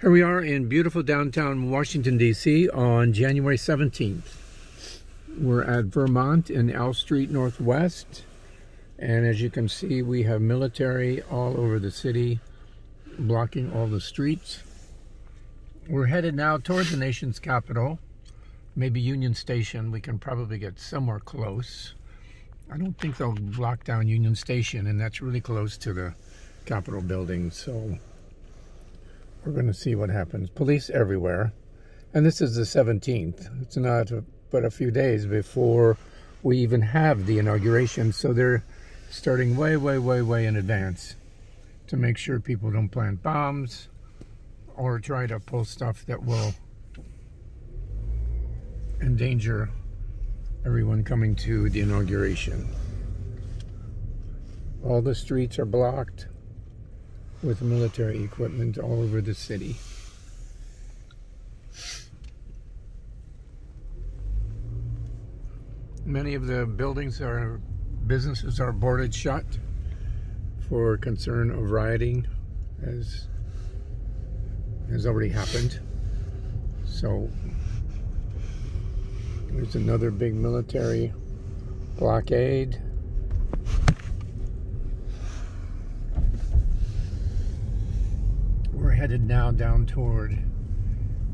Here we are in beautiful downtown Washington, D.C. on January 17th. We're at Vermont and L Street Northwest. And as you can see, we have military all over the city, blocking all the streets. We're headed now towards the nation's capital, maybe Union Station. We can probably get somewhere close. I don't think they'll block down Union Station, and that's really close to the Capitol building, so we're going to see what happens. Police everywhere. And this is the 17th. It's not but a few days before we even have the inauguration, so they're starting way in advance to make sure people don't plant bombs or try to pull stuff that will endanger everyone coming to the inauguration. All the streets are blocked with military equipment all over the city. Many of the businesses are boarded shut for concern of rioting, as has already happened. So there's another big military blockade. We're headed now down toward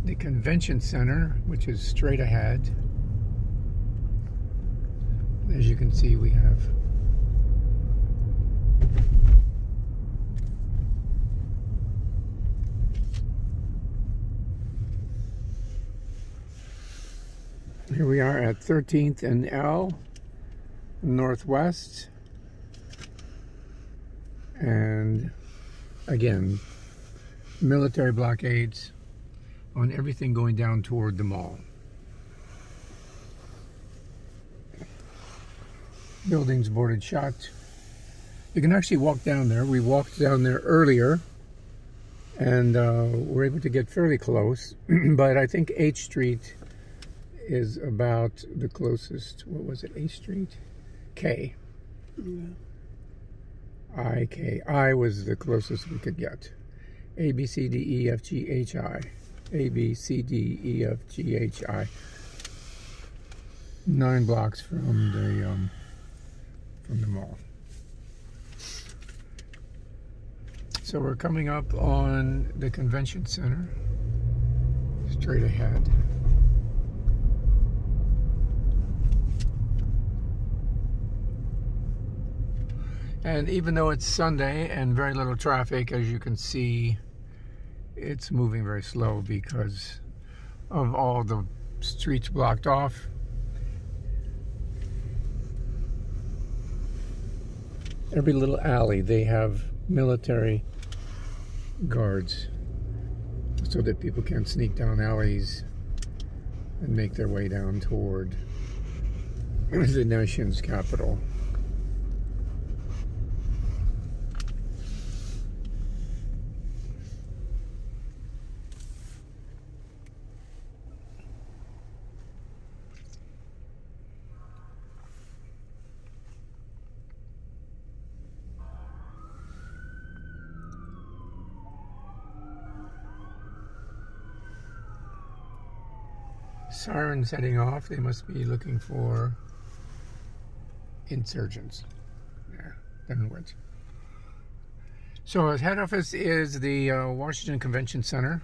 the convention center, which is straight ahead. As you can see, we have here we are at 13th and L Northwest, and again, military blockades on everything going down toward the mall. Buildings boarded shut. You can actually walk down there. We walked down there earlier, and we're able to get fairly close, but I think H Street is about the closest. What was it? H Street? K. Yeah. I-K. I was the closest we could get. A, B, C, D, E, F, G, H, I. A, B, C, D, E, F, G, H, I. 9 blocks from the mall. So we're coming up on the convention center, straight ahead. And even though it's Sunday and very little traffic, as you can see, it's moving very slow because of all the streets blocked off. Every little alley, they have military guards so that people can't sneak down alleys and make their way down toward the nation's capital. Sirens heading off. They must be looking for insurgents. Yeah, doesn't work. So our head office is the Washington Convention Center,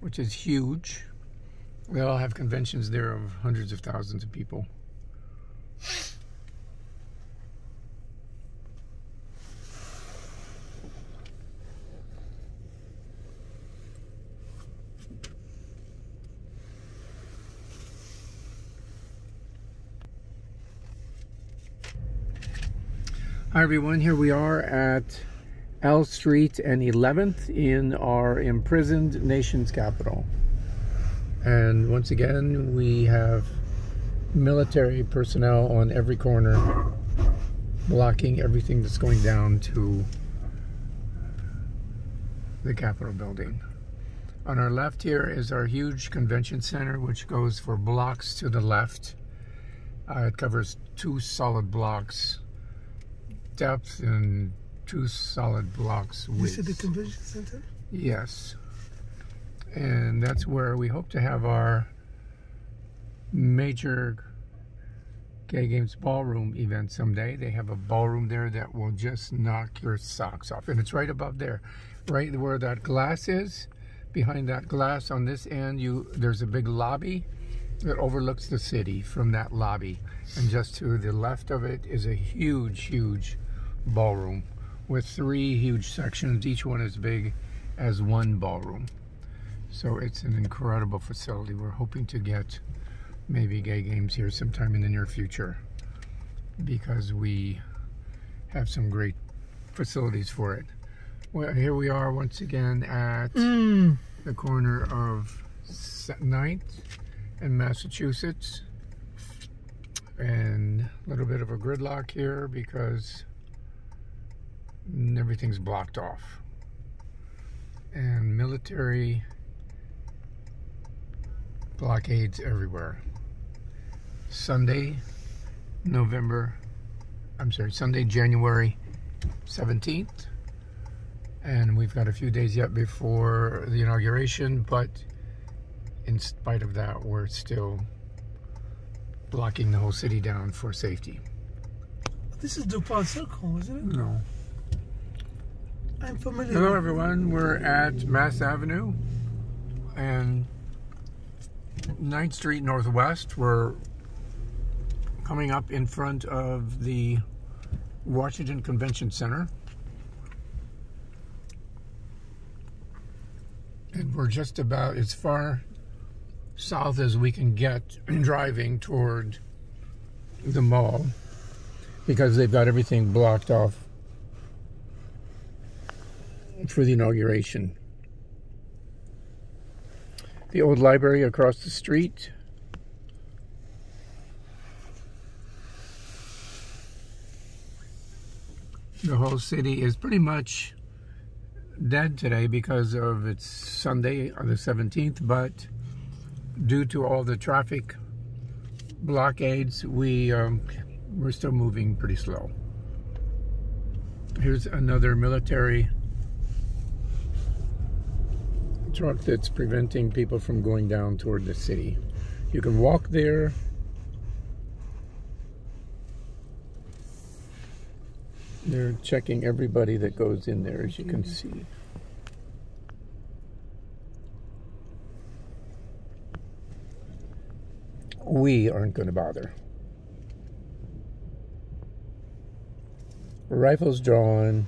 which is huge. They all have conventions there of hundreds of thousands of people. Hi everyone, here we are at L Street and 11th in our imprisoned nation's capital. And once again, we have military personnel on every corner blocking everything that's going down to the Capitol building. On our left here is our huge convention center, which goes for blocks to the left. It covers 2 solid blocks depth and 2 solid blocks width. This is the convention center? Yes. And that's where we hope to have our major Gay Games ballroom event someday. They have a ballroom there that will just knock your socks off. And it's right above there, right where that glass is. Behind that glass on this end, there's a big lobby that overlooks the city from that lobby. And just to the left of it is a huge, huge ballroom with 3 huge sections, each one as big as one ballroom. So it's an incredible facility. We're hoping to get maybe Gay Games here sometime in the near future because we have some great facilities for it. Well, here we are once again at the corner of 9th and Massachusetts, and a little bit of a gridlock here because everything's blocked off, and military blockades everywhere. Sunday, January 17th, and we've got a few days yet before the inauguration, but in spite of that, we're still blocking the whole city down for safety. This is DuPont Circle, isn't it? No. I'm familiar. Hello everyone, we're at Mass Avenue and 9th Street Northwest. We're coming up in front of the Washington Convention Center. And we're just about as far south as we can get driving toward the mall because they've got everything blocked off for the inauguration. The old library across the street. The whole city is pretty much dead today because of it's Sunday on the 17th, but due to all the traffic blockades, we're still moving pretty slow. Here's another military truck that's preventing people from going down toward the city. You can walk there. They're checking everybody that goes in there, as you can see. We aren't going to bother. Rifles drawn.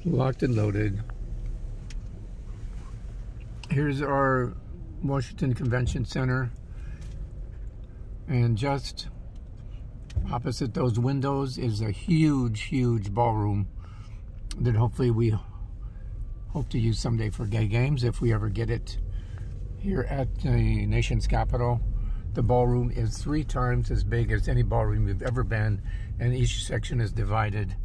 Locked and loaded. Here's our Washington Convention Center. And just opposite those windows is a huge, huge ballroom that hopefully we hope to use someday for Gay Games if we ever get it here at the nation's capital. The ballroom is 3 times as big as any ballroom we've ever been, and each section is divided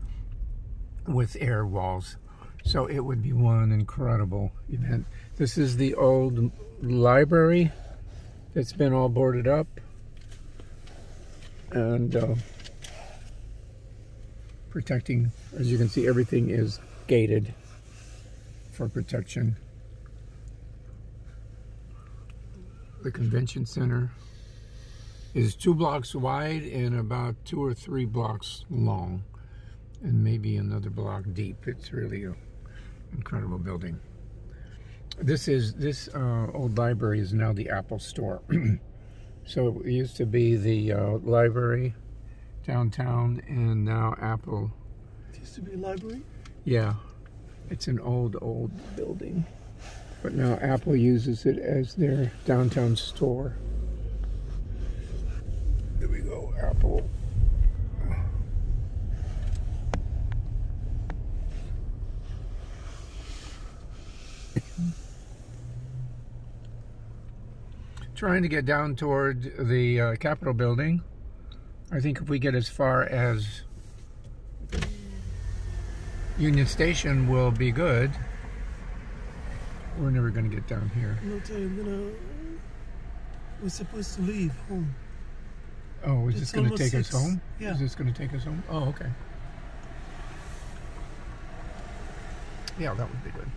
with air walls. So it would be one incredible event. This is the old library that's been all boarded up. And protecting, as you can see, everything is gated for protection. The convention center is 2 blocks wide and about 2 or 3 blocks long, and maybe another block deep. It's really an incredible building. This old library is now the Apple store. So it used to be the library downtown, and now Apple. It used to be a library? Yeah. It's an old building. But now Apple uses it as their downtown store. There we go, Apple. Trying to get down toward the Capitol building. I think if we get as far as Union Station, we'll be good. We're never going to get down here. We're supposed to leave home. Oh, is this going to take us home? Yeah. Is this going to take us home? Oh, okay. Yeah, that would be good.